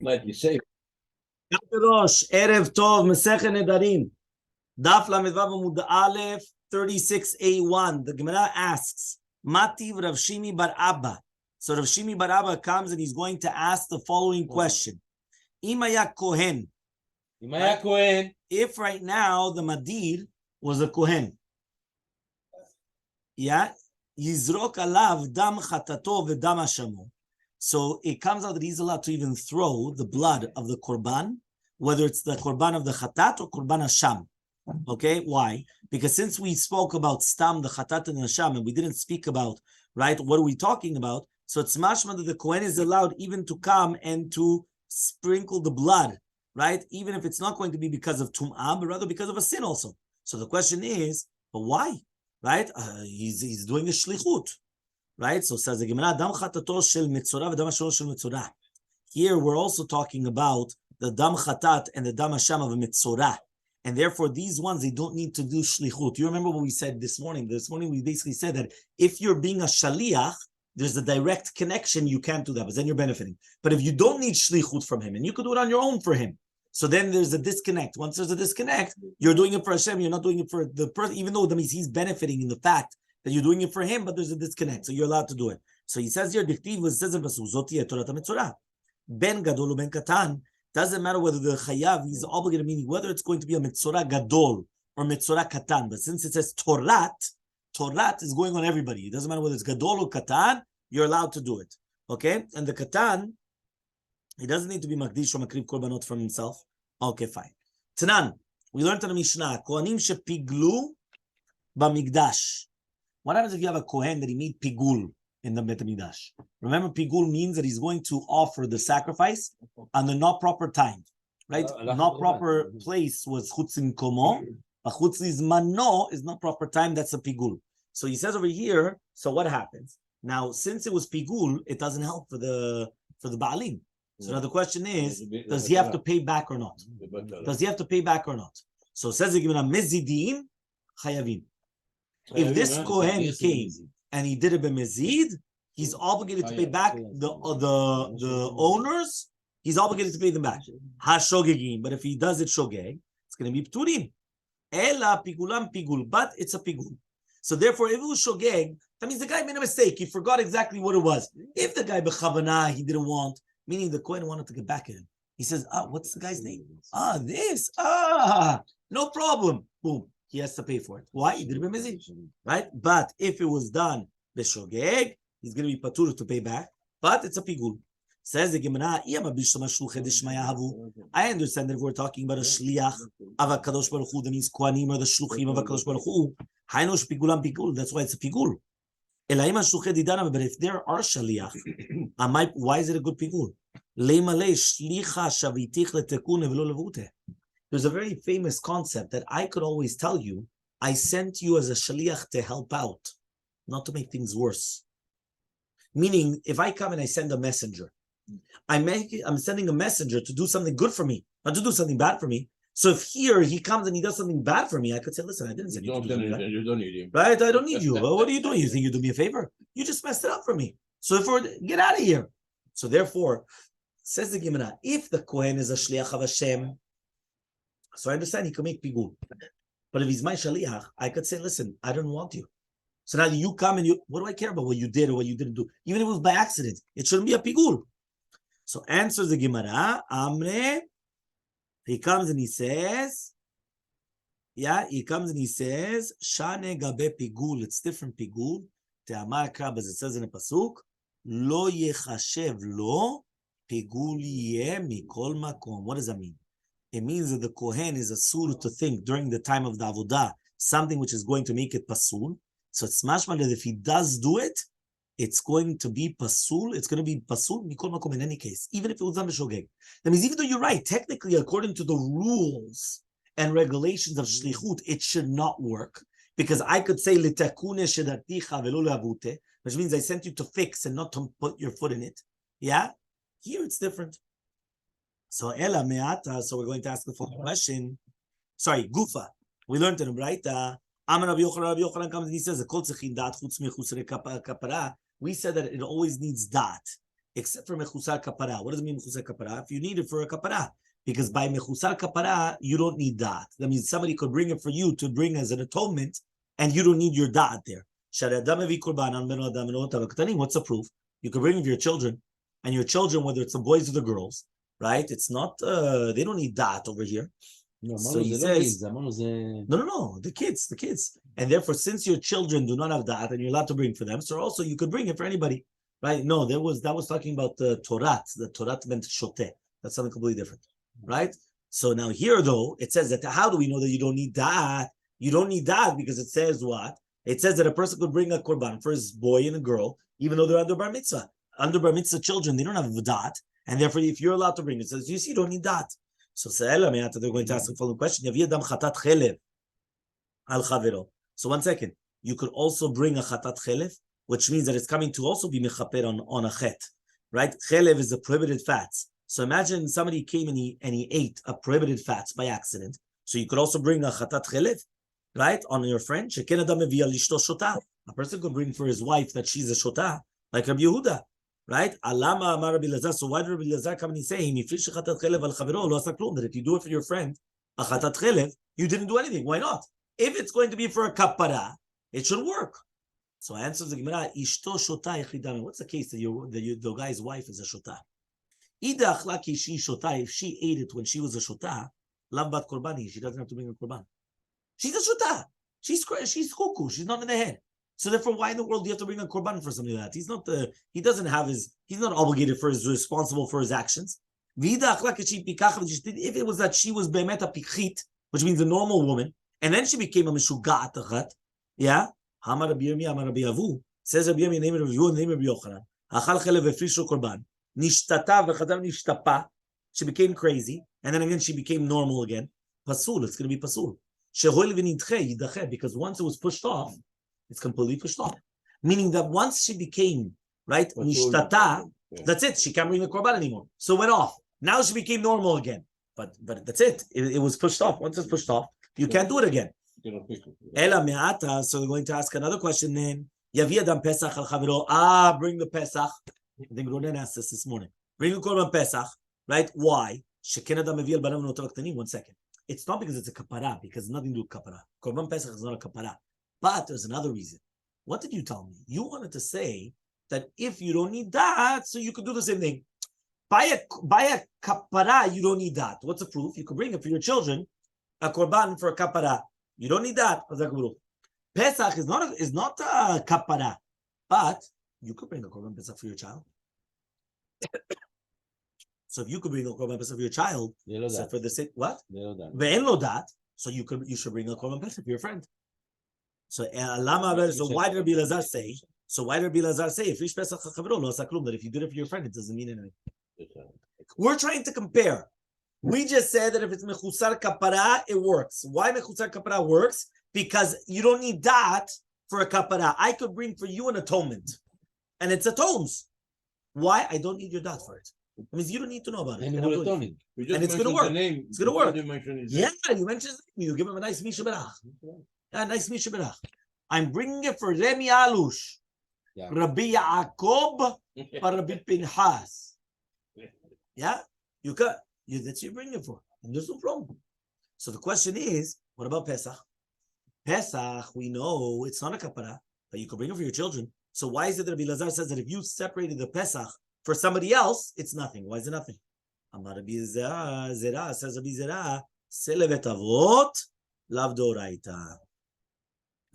Might be safe. Rosh, Erev Tov, Masechet Nedarim Daf Amud Aleph 36a1. The Gemara asks, Mativ Rav Shimi bar Abba. So Rav Shimi bar Abba comes and he's going to ask the following question. Imaya Kohen. If right now the Madir was a Kohen, yeah, Yizrok alav dam chatato v'dam hashamo. So it comes out that he's allowed to even throw the blood of the korban, whether it's the korban of the chatat or korban hasham. Okay, why? Because since we spoke about stam, the chatat and the hasham, and we didn't speak about, right, what are we talking about? So it's mashma that the kohen is allowed even to come and to sprinkle the blood, right? Even if it's not going to be because of tum'ah, but rather because of a sin also. So the question is, but why? Right? He's doing a shlichut. Right? So says the Gemara, dam chatato shel metzora v'dam hasham shel metzora. Here we're also talking about the dam chatat and the dam hasham of a metzora. And therefore these ones, they don't need to do shlichut. You remember what we said this morning? This morning we basically said that if you're being a shaliach, there's a direct connection, you can't do that, but then you're benefiting. But if you don't need shlichut from him, and you could do it on your own for him, so then there's a disconnect. Once there's a disconnect, you're doing it for Hashem, you're not doing it for the person, even though that means he's benefiting in the fact that you're doing it for him, but there's a disconnect, so you're allowed to do it. So he says here, Ben gadol or ben katan, doesn't matter whether the chayav is obligated, meaning whether it's going to be a metzora gadol or metzora katan, but since it says torat is going on everybody. It doesn't matter whether it's gadol or katan, you're allowed to do it. Okay? And the katan, he doesn't need to be makdish or makriv korbanot from himself. Okay, fine. Tanan, we learned in the Mishnah, kohanim shepiglu b'migdash. What happens if you have a kohen that he made pigul in the Bet HaMikdash? Remember, pigul means that he's going to offer the sacrifice on the not proper time, right? Not proper place was chutzin komo, but chutzin mano is not proper time. That's a pigul. So he says over here. So what happens now? Since it was pigul, it doesn't help for the baalim. So now the question is, does he have to pay back or not? Does he have to pay back or not? So it says the Gemara, mezidim chayavim. If this kohen came and he did it b'mezid, he's obligated to pay back the owners. He's obligated to pay them back. Hashogegim, but if he does it shogeg, it's going to be pturim. Ela pigulam pigul, but it's a pigul. So therefore, if it was shogeg, that means the guy made a mistake. He forgot exactly what it was. If the guy b'chavana, he didn't want, meaning the kohen wanted to get back at him. He says, what's the guy's name? This. No problem. Boom. He has to pay for it. Why? He did it b'mezid, right? But if it was done b'shogeg, he's going to be patur to pay back. But it's a pigul. Says the Gemara, I understand that if we're talking about a shliach of a kadosh baruch hu, that means kohanim or the shluchim of a kadosh baruch hu. Hainosh pigulam pigul. That's why it's a pigul. But if there are shaliach, why is it a good pigul? There's a very famous concept that I could always tell you, I sent you as a shaliach to help out, not to make things worse. Meaning, if I come and I send a messenger, I'm sending a messenger to do something good for me, not to do something bad for me. So if here he comes and he does something bad for me, I could say, listen, I didn't send you to do something bad. You don't need him. Right? I don't need you. What are you doing? You think you do me a favor? You just messed it up for me. So get out of here. So therefore, says the Gemara, if the Kohen is a shliach of Hashem, so I understand he can make pigul. But if he's my shaliach, I could say, listen, I don't want you. So now you come and what do I care about what you did or what you didn't do? Even if it was by accident, it shouldn't be a pigul. So answers the Gemara, Amre, he comes and he says, Shane gabe pigul, it's different pigul. Te'amar krab, as it says in the pasuk, lo yechashev lo pigul yeh mikol makom. What does that mean? It means that the kohen is asur to think during the time of the avodah something which is going to make it pasul. So it's mashma that if he does do it, it's going to be pasul. It's going to be pasul mikol makom in any case, even if it was done b'shogeg. That means even though you're right, technically according to the rules and regulations of shlichut, it should not work because I could say litakune shedaticha velo leavute, which means I sent you to fix and not to put your foot in it. Yeah, here it's different. So ela me'ata. So we're going to ask the following question. Sorry, gufa. We learned in the Braita. Amar Rabbi Yochanan comes and he says, we said that it always needs dat. except for mechusar kapara. What does it mean mechusar kapara? If you need it for a kapara, because by mechusar kapara you don't need da'at. That means somebody could bring it for you to bring as an atonement, and you don't need your da'at there. What's the proof? You could bring it for your children, and your children, whether it's the boys or the girls, right? It's not. They don't need da'at over here. No, so he says, no, the kids. And therefore, since your children do not have da'at and you're allowed to bring for them, so also you could bring it for anybody, right? No, that was talking about the Torah. The Torah meant shoteh. That's something completely different, right? So now here, though, it says that how do we know that you don't need da'at? You don't need da'at because it says what? It says that a person could bring a korban for his boy and a girl, even though they're under bar mitzvah. Under bar mitzvah children, they don't have da'at. And therefore, if you're allowed to bring it, says, you see, you don't need da'at. So they're going to ask the following question. So 1 second. You could also bring a chatat chelev, which means that it's coming to also be mechaper on a chet. Right? Chelev is a prohibited fats. So imagine somebody came and he ate a prohibited fats by accident. So you could also bring a chatat chelev, right? On your friend. A person could bring for his wife that she's a shota, like Rabbi Yehuda. Right? Alama Amar Rabbi Lazar. So why did Rabbi Lazar come and say him? That if you do it for your friend, a chatat chelev, you didn't do anything. Why not? If it's going to be for a kapara, it should work. So answers the Gemara, Ishto shota echidami. What's the case that the guy's wife is a shota? Ida achlaki she shota. If she ate it when she was a shota, lam bat korbani. She doesn't have to bring a korban. She's a shota. She's kuku. She's not in the head. So therefore, why in the world do you have to bring a korban for something like that? He's not he's not obligated responsible for his actions. If it was that she was be'emet a pichit, which means a normal woman, and then she became a mishugat achat, yeah? Hamar Rabbi Yirmiyah, Hamar Rabbi Avu, says Rabbi Yirmiyah, name of Rabbi Yehuda, name of Rabbi Yochanan, achal chelev v'frishu korban, nishtata v'chadam nishtapa, she became crazy, and then again she became normal again. Pasul, it's going to be pasul. Shehoil v'nidche yidache, because once it was pushed off, it's completely pushed off. Meaning that once she became, right, nishtata, that's it. She can't bring the korban anymore. So it went off. Now she became normal again. But that's it. It was pushed off. Once it's pushed off, you can't do it again. Ela me'ata. So we're going to ask another question then. Yavi adam pesach al chaviro. Bring the pesach. I think Ronen asked this morning. Bring the korban pesach. Right? Why? Sheken adam mevi al banav v'notav ktanim. 1 second. It's not because it's a kapara, because nothing to do with kapara. Korban pesach is not a kapara. But there's another reason. What did you tell me? You wanted to say that if you don't need that, so you could do the same thing. By a kapara, you don't need that. What's the proof? You could bring it for your children, a korban for a kapara. You don't need that. Pesach is not a kapara, but you could bring a korban pesach for your child. So if you could bring a korban pesach for your child, so for the sake what? So you should bring a korban pesach for your friend. So why did Rabbi Lazar say? If Rish Pesach Chaviro lo asa klum, that if you did it for your friend, it doesn't mean anything. We're trying to compare. We just said that if it's mechusar kapara, it works. Why mechusar kapara works? Because you don't need that for a kapara. I could bring for you an atonement, and it's atones. Why? I don't need your dat for it. It means you don't need to know about it. And it's going to work. It's going to work. Yeah, you mentioned his name. You give him a nice Misha Berach. Nice Misha Berach. I'm bringing it for Remi Alush, Rabbi Yaakov, Rabbi Pinchas. Yeah, you can. That's what you bring it for, and there's no problem. So the question is, what about Pesach? Pesach, we know it's not a kapara, but you can bring it for your children. So why is it that Rabbi Lazar says that if you separated the Pesach for somebody else, it's nothing? Why is it nothing? Amar Rabbi Zera says Rabbi Zera, Selevet Avot, Lav Doraita.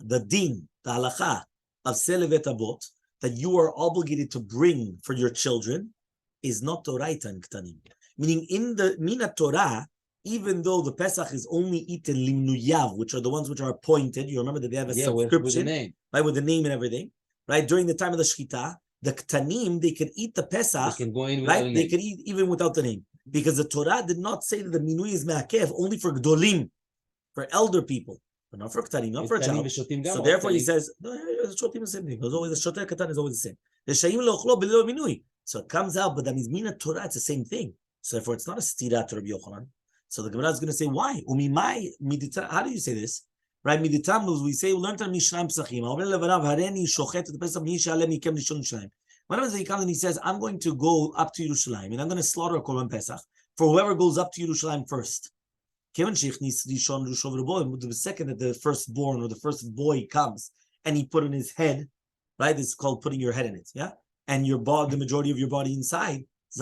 The din, the halacha of Selevet Avot, that you are obligated to bring for your children, is not Toraita and Ktanim. Meaning in the Mina Torah, even though the Pesach is only eaten limnuyav, which are the ones which are appointed, you remember that they have a subscription, right, with the name and everything, right? During the time of the Shechita, the Ktanim, they could eat the Pesach, they can go in right? They could eat even without the name. Because the Torah did not say that the minui is me'akev, only for Gdolim, for elder people. But not for Ktanim, not for a child. So therefore he says, no, Shotim is the same thing. There's always the Shoter Katan is always the same. The Shayim Le'ochlo B'leo Minui. So it comes out, but that means Mina Torah, it's the same thing. So therefore it's not a stira to Rabbi Yochanan. So the Gemara is going to say, why? How do you say this? Right? We say, we learned on Mishnah Psachim. What happens if he comes and he says, I'm going to go up to Yerushalayim and I'm going to slaughter a Korban Pesach for whoever goes up to Yerushalayim first. The second that the firstborn or the first boy comes and he put in his head, right? This is called putting your head in it, yeah? And your body, the majority of your body inside, he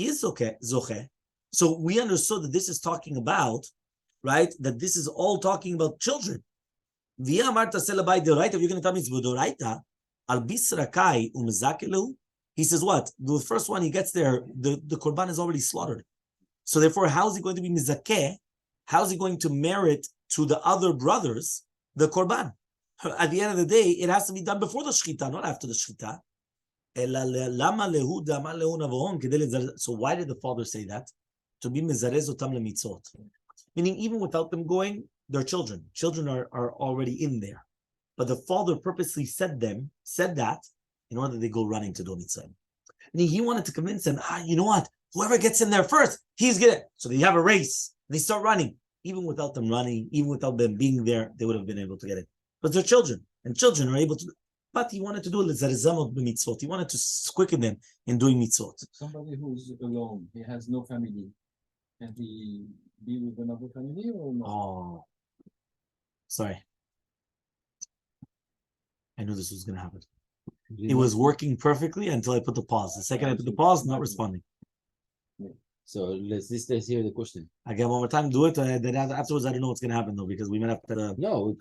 is zoche. So we understood that this is talking about, right? That this is all talking about children. If you're going to tell me it's b'doraita, he says what? The first one he gets there, the korban is already slaughtered. So therefore, how is he going to be mizakeh? How is he going to merit to the other brothers the korban? At the end of the day, it has to be done before the shchita, not after the shchita. So why did the father say that? To be mizarez otam lemitzot. Meaning, even without them going, they're children. Children are already in there. But the father purposely said that in order that they go running to do mitzvah. And he wanted to convince them, you know what? Whoever gets in there first, he's good. So they have a race. They start running. Even without them running, even without them being there, they would have been able to get it. But they're children, and children are able to. But he wanted to do mitzvot. He wanted to quicken them in doing mitzvot. Somebody who's alone, he has no family, can he be with another family or no? Oh, sorry. I knew this was going to happen. It was working perfectly until I put the pause. The second I put the pause, not responding. So let's hear the question. Again, one more time, do it. Then afterwards, I don't know what's going to happen though, because we might have to. No,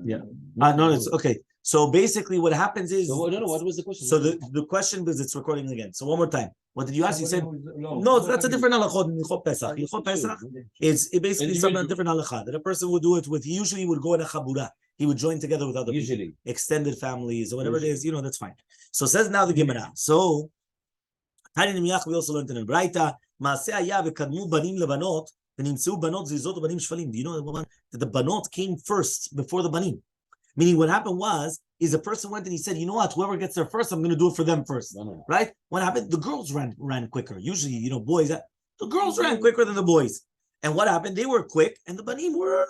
yeah. No, it's okay. So basically, what happens is. So, no, what was the question? So the question was, it's recording again. So one more time. What did you ask? You said no. That's a different halachot in Hilchot Pesach. Hilchot Pesach is basically something different halachah that a person would do it with. He usually would go in a chabura. He would join together with other people, extended families or whatever it is. That's fine. So says now the Gemara. So we also learned in the Braita. Do you know that the banot came first before the banim? Meaning what happened is a person went and he said, you know what, whoever gets there first, I'm going to do it for them first. No. Right? What happened? The girls ran quicker. Usually, boys, the girls ran quicker than the boys. And what happened? They were quick and the banim were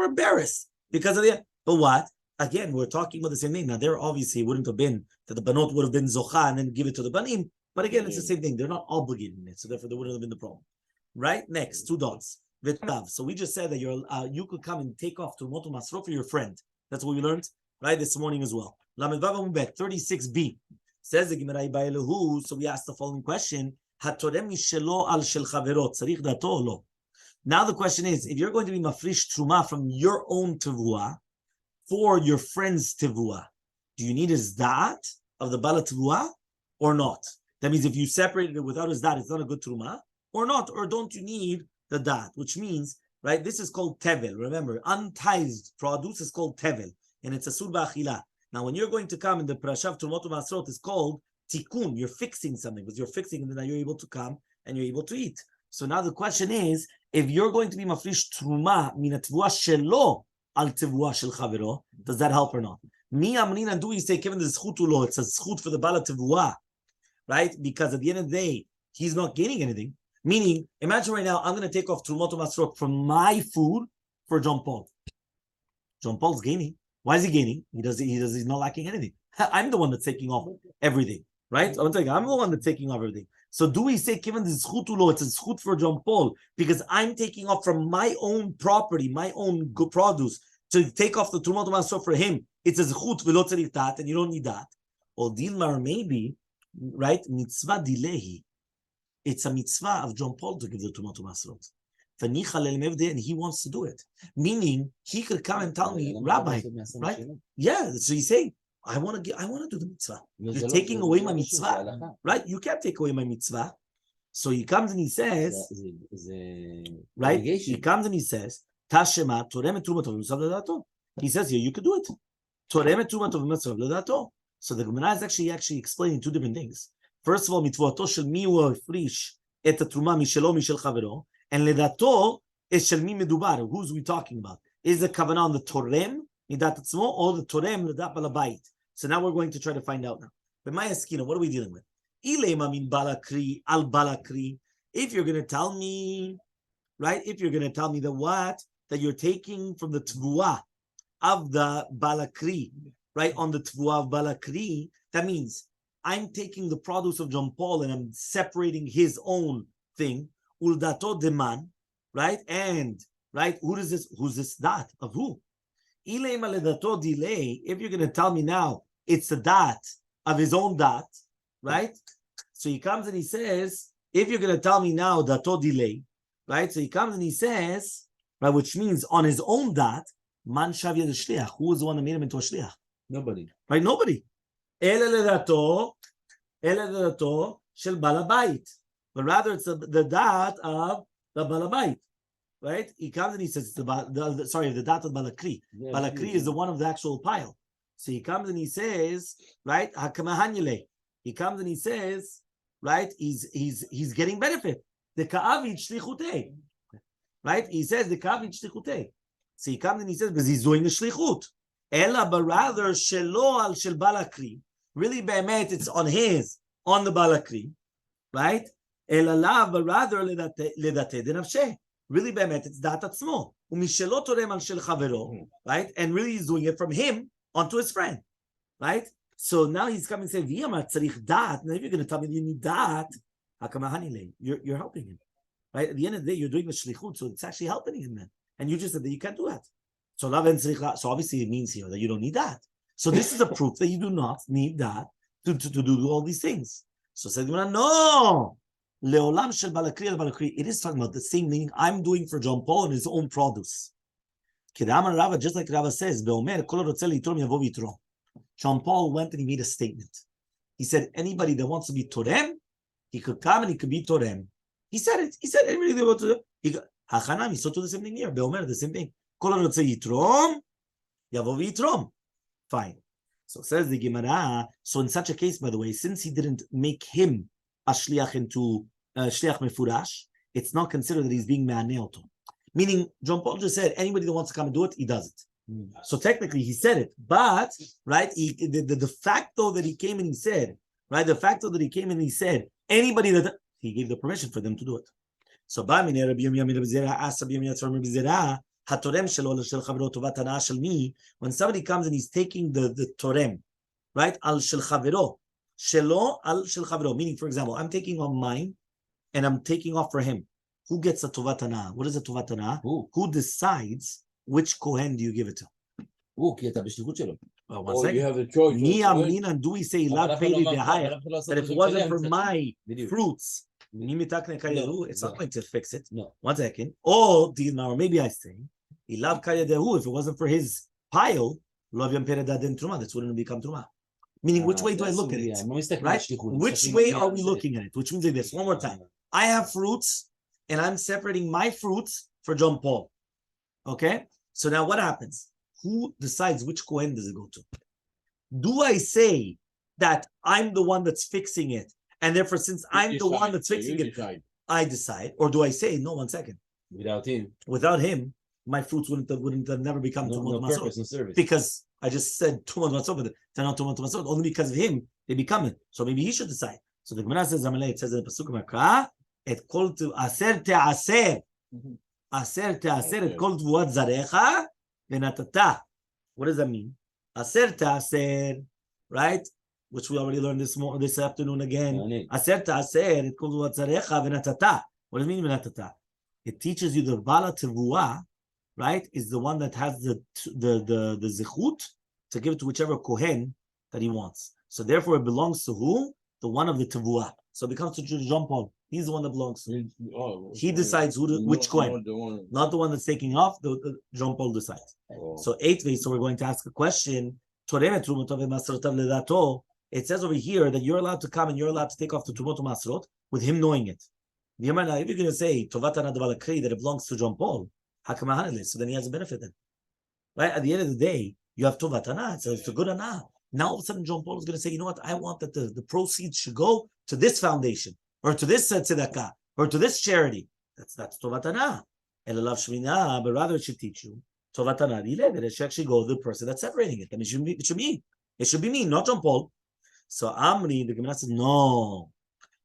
embarrassed because of the. But what? Again, we're talking about the same thing. Now, there obviously wouldn't have been that the banot would have been zocha and then give it to the banim. But again, it's the same thing. They're not obligated in it. So therefore, there wouldn't have been the problem. Right? Next, 2 dots. V'tav. So we just said that you could come and take off to Motu Masro for your friend. That's what we learned, right, this morning as well. Lamed Vav Amud Bet, 36b. Says the Gemara Ba'elahu. So we asked the following question. Hatorem mishelo al shel chaverot. Tzarich dato o lo? Now the question is, if you're going to be mafrish truma from your own tevuah for your friend's tevuah, do you need his da'at of the bala tevuah or not? That means if you separated it without his da'at, it's not a good truma, or not, or don't you need the da'at? Which means, right, this is called tevel. Remember, untithed produce is called tevel, and it's a sur ba'achila. Now, when you're going to come in the parashav Trumot u'Masrot, is called tikkun. You're fixing something, because you're fixing, and then now you're able to come and you're able to eat. So now the question is, if you're going to be mafrish truma min tevuah shelo al tevuah shel chavero, does that help or not? Mi amrin, do we say given the zchut ulo? It's a zchut for the bala tevuah, right? Because at the end of the day, he's not gaining anything. Meaning, imagine right now, I'm going to take off Trumot u'Masrot from my food for John Paul. John Paul's gaining. Why is he gaining? He's not lacking anything. I'm the one that's taking off everything, right? I'm the one that's taking off everything. So do we say, given the zchut ulo, it's a zchut for John Paul, because I'm taking off from my own property, my own good produce, to take off the Trumot u'Masrot for him. It's a zchut v'lo tzarich dat, and you don't need that. Or dilmar maybe, right? Mitzvah dilehi. It's a mitzvah of John Paul to give the Trumot u'Masrot. And he wants to do it. Meaning, he could come and tell me, Rabbi, right? Yeah, so he's saying, I want to do the mitzvah. You're taking away my mitzvah, right? You can't take away my mitzvah. So he comes and he says, right? He comes and he says, Tashema, toremet trumat v'mitzvah l'dato. He says here, you could do it. Toremet trumat v'mitzvah l'dato. So the Gemara is actually explaining 2 different things. First of all, mitzvato shel mi hu hafrish et truma mishelo mishel chavero, and ledato is shel mi medubar. Who's we talking about? Is the kavanah on the torem midat atzmo or the torem ledat balabayit? So now we're going to try to find out now. But my eskina, what are we dealing with? Ilema min balakri al balakri. If you're going to tell me, right? If you're going to tell me that you're taking from the tvuah of the balakri, right? On the tvua of balakri, that means I'm taking the produce of John Paul and I'm separating his own thing. Uldato deman, right? And right, who's this dat of who? If you're going to tell me now it's the dat of his own dat, right? So he comes and he says, if you're going to tell me now dato delay, right? So he comes and he says, right, which means on his own dat, man shavya the shliach. Who was the one that made him into a shliach? Nobody. Right? Nobody. Ele ledato shel balabait. But rather it's the dat of the balabait. Right? He comes and he says, the dat of balakri. Yeah, Balakri is the one of the actual pile. So he comes and he says, right? Hakamahanyele. He comes and he says, right? He's getting benefit. The ka'avit shlichute. Right? He says the ka'avit shlichute. So he comes and he says, because he's doing the shlichut. Ella, but rather shelo al shel balakri. Really, be'emet, it's on the balakri, right? Ella la, but rather ledate denafshe. Really, be'emet, it's dat atzmo. Umishelo torem al shel chavero, right? And really, he's doing it from him onto his friend, right? So now he's coming and saying, "V'yamar tzarich dat." Now, if you're going to tell me you need dat, you're helping him, right? At the end of the day, you're doing the shlichut, so it's actually helping him, man. And you just said that you can't do that. So obviously it means here that you don't need that. So this is a proof that you do not need that to do all these things. So said no. Leolam shel balakri al balakri. It is talking about the same meaning I'm doing for John Paul and his own produce. Just like Rava says, John Paul went and he made a statement. He said anybody that wants to be torem, he could come and he could be torem. He said it. He said anybody that wants to. He got Hachanami. So to the same thing here. Beomer, the same thing. Fine. So says the Gemara. So in such a case, by the way, since he didn't make him a shliach into shliach mefurash, it's not considered that he's being me'aneh. Meaning, John Paul just said anybody that wants to come and do it, he does it. So technically, he said it, but right, the fact though that he came and he said, right, the fact though that he came and he said anybody that he gave the permission for them to do it. So Rabbi Yomi asked Rabbi Yomi when somebody comes and he's taking the torem, right? Al shel chavero, shelo al shel chavero. Meaning, for example, I'm taking on mine, and I'm taking off for him. Who gets a tovat hana? What is a tovat hana? Who decides which kohen do you give it to? One second. you have the choice. Do we say that if it wasn't for my fruits, it's not going to fix it? No. 1 second. Or maybe I say, if it wasn't for his pile, this wouldn't become truma. Meaning, which way do I look at it? Right? Which way are we looking at it? Which means like this. One more time. I have fruits, and I'm separating my fruits for John Paul. Okay? So now what happens? Who decides which kohen does it go to? Do I say that I'm the one that's fixing it, and therefore since I'm the one that's fixing it, I decide? Or do I say, no, 1 second. Without him, my fruits wouldn't have never become Tumot Masot. Because I just said Tumot Masot, but they're not Tumot Masot. Only because of him, they become it. So maybe he should decide. So the Gemara says, Elmaleh, it says in the Pasuk Makra, et kol to aser te'aser. Aser te'aser et kol tvuat zarecha v'natata. What does that mean? Aser te'aser, right? Which we already learned this afternoon again. Aser te'aser et kol tvuat zarecha v'natata. What does it mean v'natata? It teaches you the bala tevua, right? Is the one that has the zechut to give it to whichever kohen that he wants. So therefore, it belongs to who? The one of the tevua. So it becomes to John Paul. He's the one that belongs to. He decides which kohen, not the one that's taking off. The John Paul decides. So 8th way. So we're going to ask a question. It says over here that you're allowed to come and you're allowed to take off the Trumot Masrot with him knowing it. If you're going to say Tovat Hana Balakri that it belongs to John Paul, so then he has a benefit then. Right? At the end of the day, you have Tovat Hana, so it's a good Hana. Now all of a sudden John Paul is going to say, you know what, I want that the proceeds should go to this foundation, or to this tzedakah, or to this charity. That's Tovat Hana. But rather it should teach you Tovat Hana, that it should actually go to the person that's separating it. I mean, it should be me, not John Paul. So Amri, the Gemara says, no.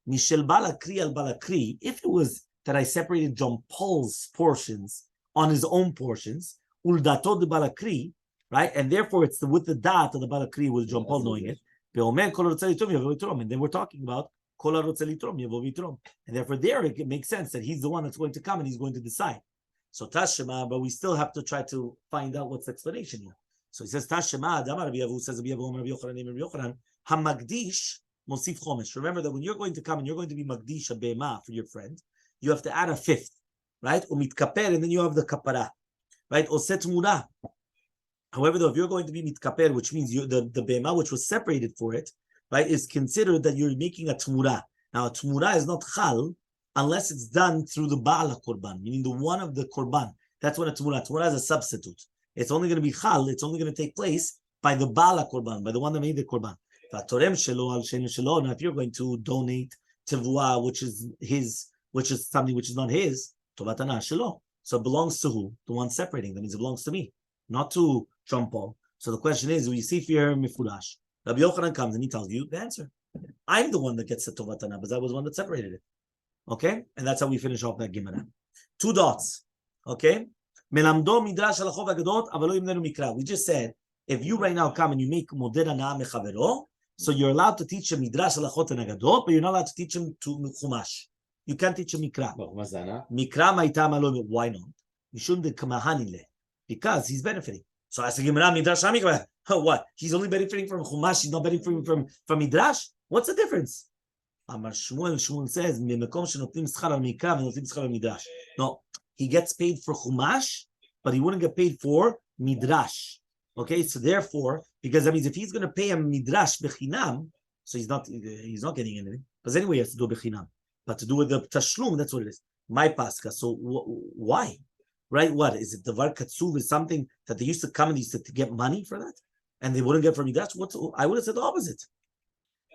Mishel balakri al balakri. If it was that I separated John Paul's portions on his own portions, uldato de balakri, right? And therefore, it's with the dot of the balakri with John Paul knowing it. And then we're talking about and therefore there it makes sense that he's the one that's going to come and he's going to decide. So Tashema, but we still have to try to find out what's the explanation here. So he says Tashema, Damar Rabbi says Rabbi Yochanan, Hamagdish Mosif Chomesh. Remember that when you're going to come and you're going to be Magdish a Bema for your friend, you have to add a fifth, right? Umitkaper, and then you have the kapara, right? Oset Mura. However, though, if you're going to be mitkaper, which means the bema which was separated for it, right, is considered that you're making a tmura. Now, a tmura is not chal unless it's done through the baal korban, meaning the one of the korban. That's when a tmura. Tmura is a substitute. It's only going to be chal. It's only going to take place by the baal korban, by the one that made the korban. Now, if you're going to donate tevua, which is something which is not his, tovatana shelo. So it belongs to who? The one separating. That means it belongs to me, not to John Paul. So the question is, we see here mifurash. Rabbi Yochanan comes and he tells you the answer. I'm the one that gets the tovatana, because I was the one that separated it. Okay? And that's how we finish off that Gemara. 2 dots. Okay? Melamdo midrash alachov agadot, avalo imnenu mikra. We just said, if you right now come and you make moder hana mechavero, so you're allowed to teach him midrash alachot and agadot, but you're not allowed to teach him to chumash. You can't teach him mikra. Mikra ma'ita malo. Why not? You shouldn't come hanile. Because he's benefiting. So I say, Midrash, what? He's only benefiting from Chumash, he's not benefiting from Midrash? What's the difference? Amar Shmuel says, no, he gets paid for Chumash, but he wouldn't get paid for Midrash. Okay, so therefore, because that means if he's going to pay him Midrash bechinam, so he's not getting anything. Because anyway, he has to do bechinam. But to do with the Tashlum, that's what it is. My Pascha. So why? Right? What is it? The var katsuv is something that they used to come and used to get money for that, and they wouldn't get from Midrash. I would have said the opposite.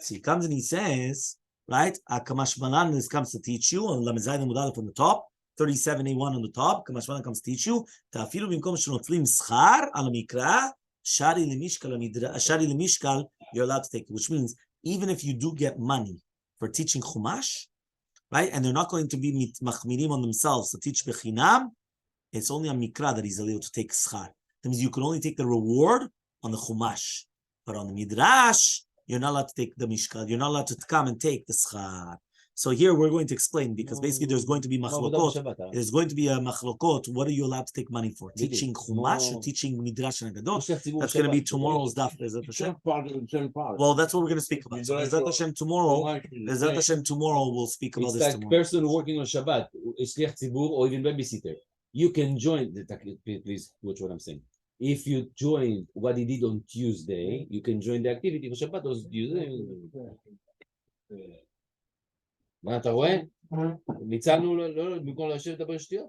So he comes and he says, right? Kamash Malan comes to teach you on Lamezayim Mudalef on the top, 37A1 on the top. Kamash Malan comes to teach you. Ta'afilu bimkom shenotlim schar al mikra shari lemishkal. You're allowed to take it, which means even if you do get money for teaching Chumash, right? And they're not going to be machmirim on themselves to teach bechinam. It's only on Mikra that he's allowed to take schar. That means you can only take the reward on the Chumash. But on the Midrash, you're not allowed to take the Mishkal. You're not allowed to come and take the schar. So here we're going to explain, because basically there's going to be machlokot. There's going to be a machlokot. What are you allowed to take money for? Teaching Chumash or teaching Midrash and Agadot? That's going to be tomorrow's daf. Well, that's what we're going to speak about. Bezat Hashem tomorrow. Bezat Hashem tomorrow we'll speak about this tomorrow. It's like person working on Shabbat, shliach tzibur, or even babysitter. You can join please watch what I'm saying. If you join what he did on Tuesday, you can join the activity for Shabbat or Tuesday. מה אתה רואה? ניצלנו במקום לשבת לדבר שטויות?